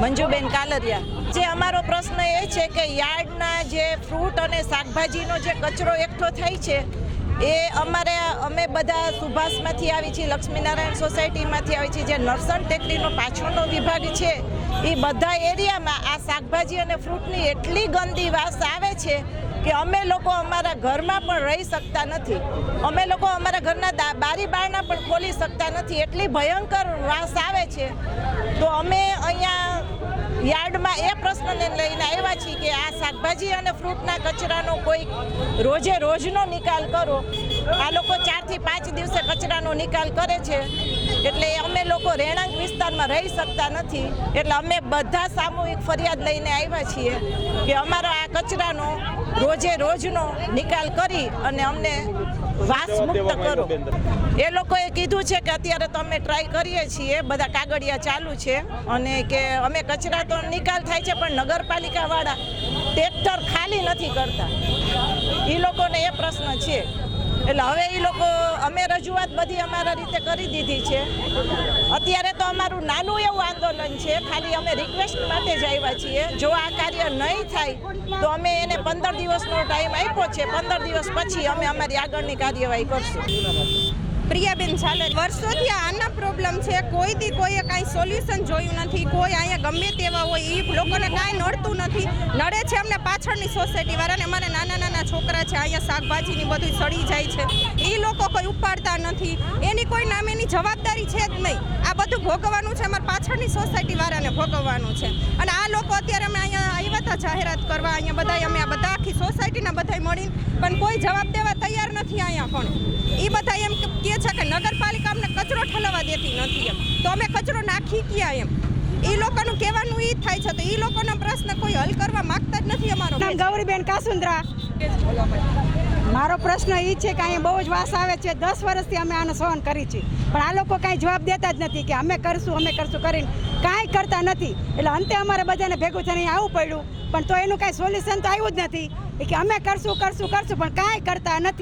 મંજુબેન કાલરિયા। જે અમારો પ્રશ્ન એ છે કે યાર્ડના જે ફ્રૂટ અને શાકભાજીનો જે કચરો એકઠો થાય છે એ અમે બધા સુભાષમાંથી આવી છીએ, લક્ષ્મીનારાયણ સોસાયટીમાંથી આવી છીએ, જે નરસણ ટેકરીનો પાછળનો વિભાગ છે એ બધા એરિયામાં આ શાકભાજી અને ફ્રૂટની એટલી ગંદી વાસ આવે છે કે અમે લોકો અમારા ઘરમાં પણ રહી શકતા નથી, અમે લોકો અમારા ઘરના બારી બારણા પણ ખોલી શકતા નથી, એટલી ભયંકર વાસ આવે છે। તો અમે અહીંયા યાર્ડમાં એ પ્રશ્નને લઈને આવ્યા છીએ કે આ શાકભાજી અને ફ્રૂટના કચરાનો કોઈ રોજે રોજનો નિકાલ કરો। આ લોકો 4 થી 5 દિવસે કચરાનો નિકાલ કરે છે, એટલે અમે લોકો રહેણાંક વિસ્તારમાં રહી શકતા નથી, એટલે અમે બધા સામૂહિક ફરિયાદ લઈને આવ્યા છીએ કે અમારો આ કચરાનો રોજે રોજનો નિકાલ કરી અને અમને વાસ મુક્ત કરો। એ લોકોએ કીધું છે કે અત્યારે તો અમે ટ્રાય કરીએ છીએ, બધા કાગળિયા ચાલુ છે, અને કે અમે કચરા તો નિકાલ થાય છે પણ નગરપાલિકાવાળા ટ્રેક્ટર ખાલી નથી કરતા, એ લોકોને એ પ્રશ્ન છે। એટલે હવે એ લોકો અમે રજૂઆત બધી અમારા રીતે કરી દીધી છે। અત્યારે તો અમારું નાનું એવું આંદોલન છે, ખાલી અમે રિક્વેસ્ટ માટે જ આવ્યા છીએ। જો આ કાર્ય નહીં થાય તો અમે એને 15 દિવસનો ટાઈમ આપ્યો છે, 15 દિવસ પછી અમે અમારી આગળની કાર્યવાહી કરશું। પ્રિયાબેન ઝાલરિયા। વર્ષોથી આના પ્રોબ્લેમ છે, કોઈથી કોઈએ કાંઈ સોલ્યુશન જોયું નથી, કોઈ અહીંયા ગમે તેવા હોય એ લોકોને કાંઈ નડતું નથી, નડે છે અમને પાછળની સોસાયટી વાળાને, અમારે નાના નાના છોકરા છે, અહીંયા શાકભાજીની બધું સડી જાય છે, એ લોકો કોઈ ઉપાડતા નથી, એની કોઈ નામેની જવાબદારી છે જ નહીં, આ બધું ભોગવવાનું છે અમારે પાછળની સોસાયટી વાળાને ભોગવવાનું છે। અને આ લોકો અત્યારે અમે અહીંયા આવ્યા હતા જાહેરાત કરવા, અહીંયા બધા અમે આ બધા આખી સોસાયટીના બધા મળીને પણ કોઈ જવાબ દેવા તૈયાર નથી અહીંયા, પણ એ બધા એમ કહે છે કે નગરપાલિકા અમને કચરો ઠલવવા દેતી નથી એમ, તો અમે કચરો નાખી ક્યાં એમ, એ લોકોનું કહેવાનું એ જ થાય છે, તો એ લોકોના પ્રશ્ન કોઈ હલ કરવા માંગતા જ નથી। અમારો નામ ગૌરીબેન કાસુંદ્રા। મારો પ્રશ્ન એ છે કે અહીંયા બહુ જ વાસ આવે છે, 10 વર્ષથી અમે આને સહન કરી છે, પણ આ લોકો કાંઈ જવાબ દેતા જ નથી કે અમે કરશું કરીને કાંઈ કરતા નથી, એટલે અંતે અમારે બધાને ભેગું થઈને આવવું પડ્યું, પણ તો એનું કાંઈ સોલ્યુશન તો આવ્યું જ નથી કે અમે કરશું પણ કાંઈ કરતા નથી।